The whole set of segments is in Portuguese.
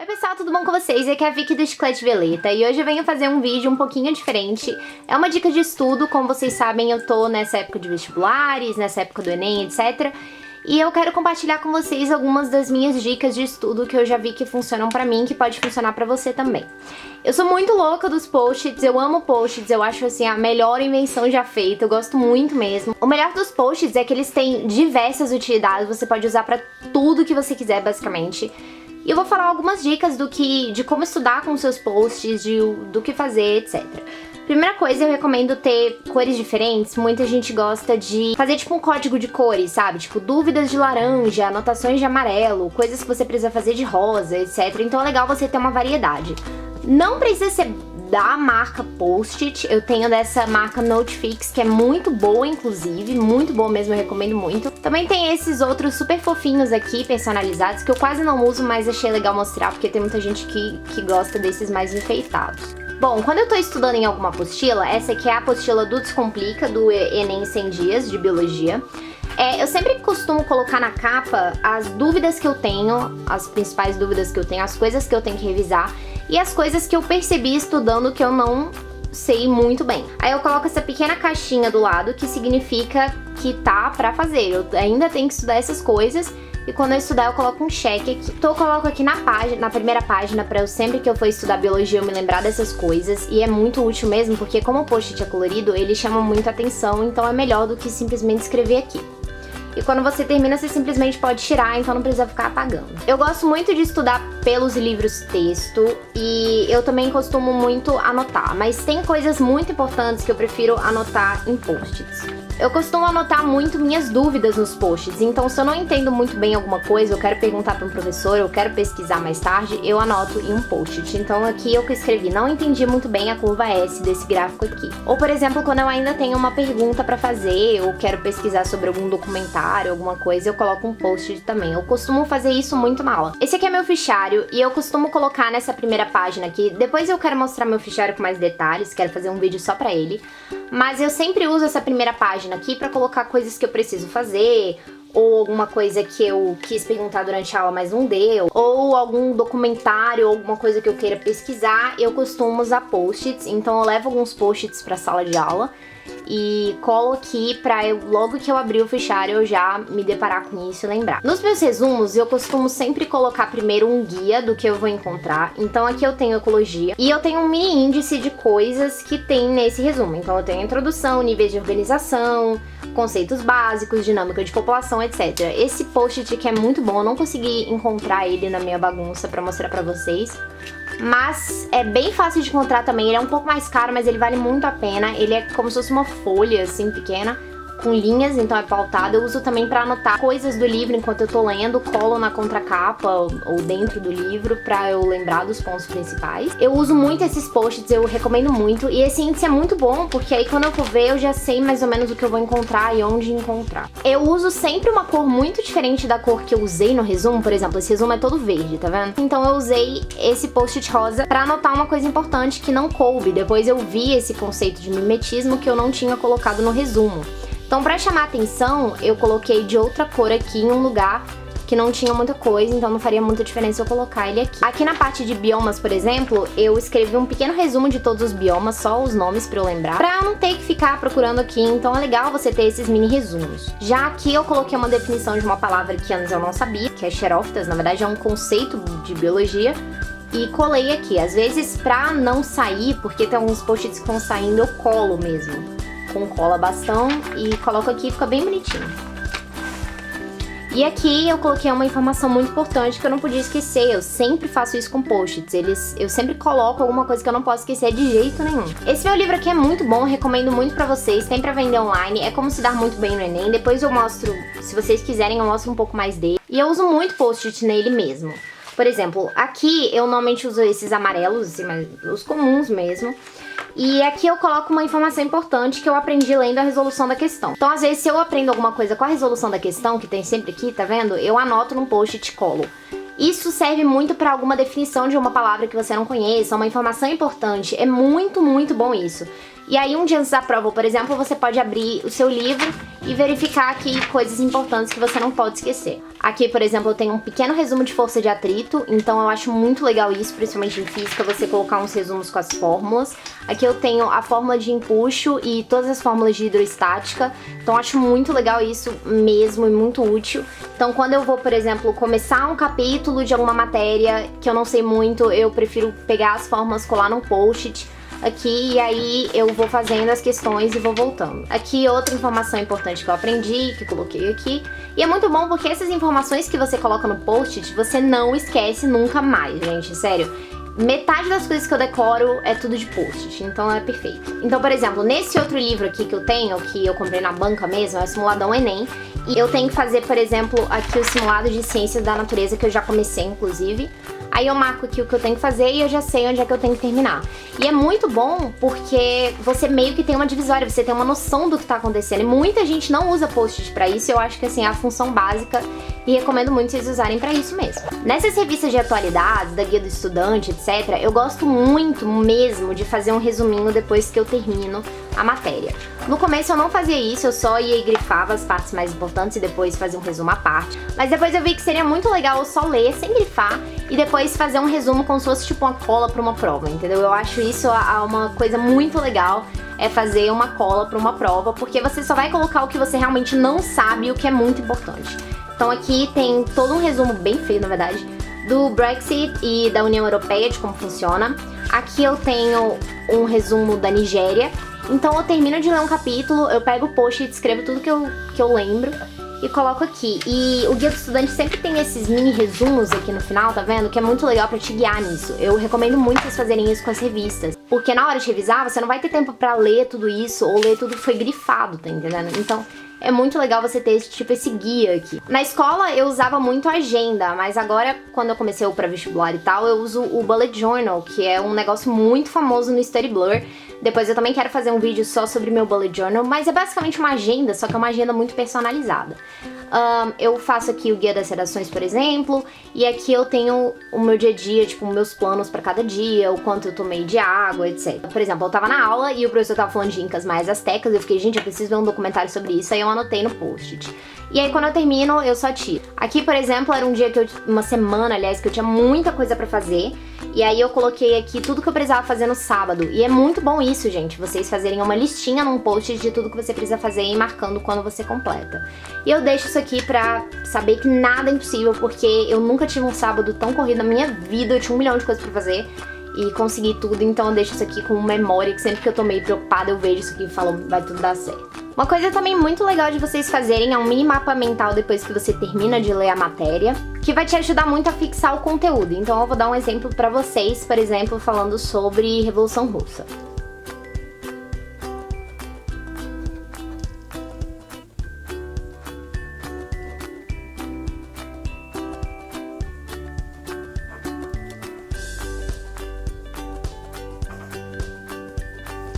Oi pessoal, tudo bom com vocês? Aqui é a Vicky do Chiclete Violeta e hoje eu venho fazer um vídeo um pouquinho diferente. É uma dica de estudo, como vocês sabem eu tô nessa época de vestibulares, nessa época do Enem, etc. E eu quero compartilhar com vocês algumas das minhas dicas de estudo que eu já vi que funcionam pra mim, que pode funcionar pra você também. Eu sou muito louca dos post-its, eu amo post-its, eu acho assim a melhor invenção já feita, eu gosto muito mesmo. O melhor dos post-its é que eles têm diversas utilidades, você pode usar pra tudo que você quiser basicamente. E eu vou falar algumas dicas de como estudar com seus posts, do que fazer, etc. Primeira coisa, eu recomendo ter cores diferentes. Muita gente gosta de fazer tipo um código de cores, sabe? Tipo dúvidas de laranja, anotações de amarelo, coisas que você precisa fazer de rosa, etc. Então é legal você ter uma variedade. Não precisa ser da marca Post-it, eu tenho dessa marca Notefix, que é muito boa, inclusive, muito boa mesmo, eu recomendo muito. Também tem esses outros super fofinhos aqui, personalizados, que eu quase não uso, mas achei legal mostrar, porque tem muita gente que gosta desses mais enfeitados. Bom, quando eu tô estudando em alguma apostila, essa aqui é a apostila do Descomplica, do Enem 100 Dias, de Biologia. Eu sempre costumo colocar na capa as dúvidas que eu tenho, as principais dúvidas que eu tenho, as coisas que eu tenho que revisar e as coisas que eu percebi estudando que eu não sei muito bem. Aí eu coloco essa pequena caixinha do lado, que significa que tá pra fazer. Eu ainda tenho que estudar essas coisas e quando eu estudar eu coloco um check aqui. Então eu coloco aqui na primeira página pra eu sempre que eu for estudar biologia eu me lembrar dessas coisas. E é muito útil mesmo, porque como o post-it é colorido, ele chama muita atenção, então é melhor do que simplesmente escrever aqui. E quando você termina, você simplesmente pode tirar, então não precisa ficar apagando. Eu gosto muito de estudar pelos livros texto e eu também costumo muito anotar, mas tem coisas muito importantes que eu prefiro anotar em post-its. Eu costumo anotar muito minhas dúvidas nos post-its, então se eu não entendo muito bem alguma coisa, eu quero perguntar para um professor, eu quero pesquisar mais tarde, eu anoto em um post-it. Então aqui eu escrevi, não entendi muito bem a curva S desse gráfico aqui. Ou por exemplo, quando eu ainda tenho uma pergunta para fazer, ou quero pesquisar sobre algum documentário, alguma coisa, eu coloco um post-it também. Eu costumo fazer isso muito na aula. Esse aqui é meu fichário e eu costumo colocar nessa primeira página aqui, depois eu quero mostrar meu fichário com mais detalhes, quero fazer um vídeo só pra ele, mas eu sempre uso essa primeira página aqui pra colocar coisas que eu preciso fazer, ou alguma coisa que eu quis perguntar durante a aula, mas não deu, ou algum documentário, ou alguma coisa que eu queira pesquisar, eu costumo usar post-its, então eu levo alguns post-its pra sala de aula e colo aqui pra logo que eu abrir o fichário eu já me deparar com isso e lembrar. Nos meus resumos eu costumo sempre colocar primeiro um guia do que eu vou encontrar, então aqui eu tenho ecologia e eu tenho um mini índice de coisas que tem nesse resumo, então eu tenho introdução, níveis de organização, conceitos básicos, dinâmica de população, etc. Esse post-it que é muito bom, eu não consegui encontrar ele na minha bagunça pra mostrar pra vocês, mas é bem fácil de encontrar também, ele é um pouco mais caro, mas ele vale muito a pena. Ele é como se fosse uma folha assim pequena, com linhas, então é pautado. Eu uso também pra anotar coisas do livro enquanto eu tô lendo, colo na contracapa ou dentro do livro pra eu lembrar dos pontos principais. Eu uso muito esses post-its, eu recomendo muito, e esse índice é muito bom, porque aí quando eu for ver eu já sei mais ou menos o que eu vou encontrar e onde encontrar. Eu uso sempre uma cor muito diferente da cor que eu usei no resumo, por exemplo, esse resumo é todo verde, tá vendo? Então eu usei esse post-it rosa pra anotar uma coisa importante que não coube, depois eu vi esse conceito de mimetismo que eu não tinha colocado no resumo. Então, pra chamar atenção, eu coloquei de outra cor aqui em um lugar que não tinha muita coisa, então não faria muita diferença eu colocar ele aqui. Aqui na parte de biomas, por exemplo, eu escrevi um pequeno resumo de todos os biomas, só os nomes pra eu lembrar, pra eu não ter que ficar procurando aqui, então é legal você ter esses mini resumos. Já aqui eu coloquei uma definição de uma palavra que antes eu não sabia, que é xerófitas, na verdade é um conceito de biologia, e colei aqui. Às vezes, pra não sair, porque tem alguns post-its que estão saindo, eu colo mesmo com cola bastão e coloco aqui e fica bem bonitinho. E aqui eu coloquei uma informação muito importante que eu não podia esquecer, eu sempre faço isso com post-its, eu sempre coloco alguma coisa que eu não posso esquecer de jeito nenhum. Esse meu livro aqui é muito bom, recomendo muito pra vocês, tem pra vender online, é como se dar muito bem no Enem, depois eu mostro, se vocês quiserem eu mostro um pouco mais dele. E eu uso muito post-it nele mesmo. Por exemplo, aqui eu normalmente uso esses amarelos, assim, mas os comuns mesmo. E aqui eu coloco uma informação importante que eu aprendi lendo a resolução da questão. Então, às vezes, se eu aprendo alguma coisa com a resolução da questão, que tem sempre aqui, tá vendo? Eu anoto num post-it e colo. Isso serve muito para alguma definição de uma palavra que você não conheça, uma informação importante. É muito, muito bom isso. E aí, um dia antes da prova, por exemplo, você pode abrir o seu livro e verificar aqui coisas importantes que você não pode esquecer. Aqui, por exemplo, eu tenho um pequeno resumo de força de atrito, então eu acho muito legal isso, principalmente em física, você colocar uns resumos com as fórmulas. Aqui eu tenho a fórmula de empuxo e todas as fórmulas de hidroestática, então eu acho muito legal isso mesmo e muito útil. Então quando eu vou, por exemplo, começar um capítulo de alguma matéria que eu não sei muito, eu prefiro pegar as fórmulas, colar num post-it aqui, e aí eu vou fazendo as questões e vou voltando. Aqui outra informação importante que eu aprendi, que eu coloquei aqui, e é muito bom porque essas informações que você coloca no post-it, você não esquece nunca mais, gente, sério. Metade das coisas que eu decoro é tudo de post-it, então é perfeito. Então, por exemplo, nesse outro livro aqui que eu tenho, que eu comprei na banca mesmo, é o Simuladão Enem, e eu tenho que fazer, por exemplo, aqui o simulado de ciências da natureza, que eu já comecei, inclusive. Aí eu marco aqui o que eu tenho que fazer e eu já sei onde é que eu tenho que terminar. E é muito bom porque você meio que tem uma divisória, você tem uma noção do que tá acontecendo. E muita gente não usa post-it pra isso, eu acho que assim, é a função básica e recomendo muito vocês usarem pra isso mesmo. Nessas revistas de atualidades, da Guia do Estudante, etc., eu gosto muito mesmo de fazer um resuminho depois que eu termino a matéria. No começo eu não fazia isso, eu só ia e grifava as partes mais importantes e depois fazia um resumo à parte. Mas depois eu vi que seria muito legal eu só ler sem grifar e depois fazer um resumo como se fosse tipo uma cola para uma prova, entendeu? Eu acho isso uma coisa muito legal, é fazer uma cola para uma prova, porque você só vai colocar o que você realmente não sabe, o que é muito importante. Então aqui tem todo um resumo bem feio, na verdade, do Brexit e da União Europeia, de como funciona. Aqui eu tenho um resumo da Nigéria. Então eu termino de ler um capítulo, eu pego o post e escrevo tudo que eu lembro e coloco aqui. E o Guia do Estudante sempre tem esses mini resumos aqui no final, tá vendo? Que é muito legal pra te guiar nisso. Eu recomendo muito vocês fazerem isso com as revistas. Porque na hora de revisar, você não vai ter tempo pra ler tudo isso ou ler tudo que foi grifado, tá entendendo? Então é muito legal você ter esse guia aqui. Na escola eu usava muito a agenda, mas agora, quando eu comecei o pré-vestibular e tal, eu uso o Bullet Journal, que é um negócio muito famoso no Study Blur. Depois eu também quero fazer um vídeo só sobre meu Bullet Journal, mas é basicamente uma agenda, só que é uma agenda muito personalizada. Eu faço aqui o guia das redações, por exemplo, e aqui eu tenho o meu dia a dia, tipo, meus planos pra cada dia, o quanto eu tomei de água, etc. Por exemplo, eu tava na aula e o professor tava falando de incas mais astecas, eu fiquei, gente, eu preciso ver um documentário sobre isso, aí eu anotei no post-it. E aí quando eu termino, eu só tiro. Aqui, por exemplo, era um dia que uma semana, aliás, que eu tinha muita coisa pra fazer, e aí eu coloquei aqui tudo que eu precisava fazer no sábado. E é muito bom isso, gente, vocês fazerem uma listinha num post de tudo que você precisa fazer e marcando quando você completa. E eu deixo isso aqui pra saber que nada é impossível, porque eu nunca tive um sábado tão corrido na minha vida, eu tinha 1 milhão de coisas pra fazer e consegui tudo, então eu deixo isso aqui com memória, que sempre que eu tô meio preocupada eu vejo isso aqui e falo, vai tudo dar certo. Uma coisa também muito legal de vocês fazerem é um mini mapa mental depois que você termina de ler a matéria, que vai te ajudar muito a fixar o conteúdo. Então eu vou dar um exemplo pra vocês, por exemplo, falando sobre Revolução Russa.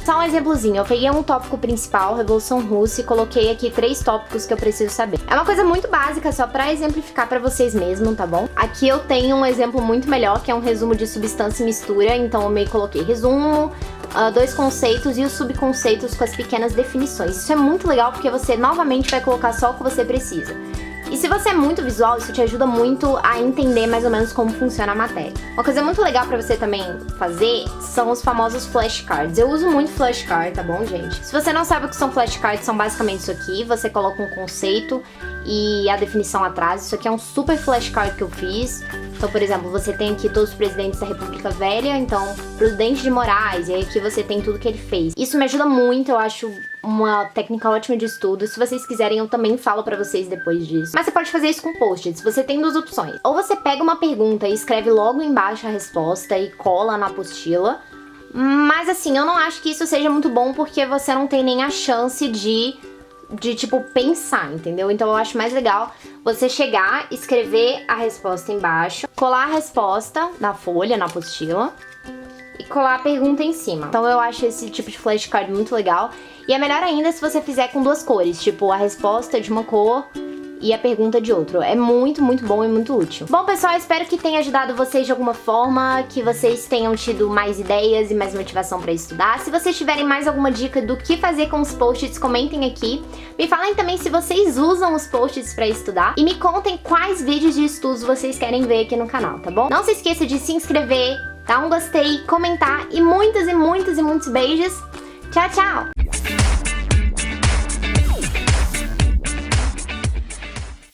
Só um exemplozinho, eu peguei um tópico principal, Revolução Russa, e coloquei aqui 3 tópicos que eu preciso saber. É uma coisa muito básica, só pra exemplificar pra vocês mesmo, tá bom? Aqui eu tenho um exemplo muito melhor, que é um resumo de substância e mistura, então eu meio coloquei resumo, 2 conceitos e os subconceitos com as pequenas definições. Isso é muito legal porque você novamente vai colocar só o que você precisa. E se você é muito visual, isso te ajuda muito a entender mais ou menos como funciona a matéria. Uma coisa muito legal pra você também fazer são os famosos flashcards. Eu uso muito flashcard, tá bom, gente? Se você não sabe o que são flashcards, são basicamente isso aqui. Você coloca um conceito e a definição atrás. Isso aqui é um super flashcard que eu fiz. Então, por exemplo, você tem aqui todos os presidentes da República Velha, então, Prudente de Moraes, e aí aqui você tem tudo que ele fez. Isso me ajuda muito, eu acho uma técnica ótima de estudo. Se vocês quiserem, eu também falo pra vocês depois disso. Mas você pode fazer isso com post-its. Você tem 2 opções. Ou você pega uma pergunta e escreve logo embaixo a resposta e cola na apostila. Mas assim, eu não acho que isso seja muito bom porque você não tem nem a chance de tipo, pensar, entendeu? Então eu acho mais legal você chegar, escrever a resposta embaixo, colar a resposta na folha, na apostila, e colar a pergunta em cima. Então eu acho esse tipo de flashcard muito legal. E é melhor ainda se você fizer com 2 cores, tipo, a resposta de uma cor e a pergunta de outro. É muito, muito bom e muito útil. Bom, pessoal, espero que tenha ajudado vocês de alguma forma, que vocês tenham tido mais ideias e mais motivação pra estudar. Se vocês tiverem mais alguma dica do que fazer com os post-its, comentem aqui. Me falem também se vocês usam os post-its pra estudar e me contem quais vídeos de estudos vocês querem ver aqui no canal, tá bom? Não se esqueça de se inscrever, dar um gostei, comentar e muitos beijos. Tchau, tchau!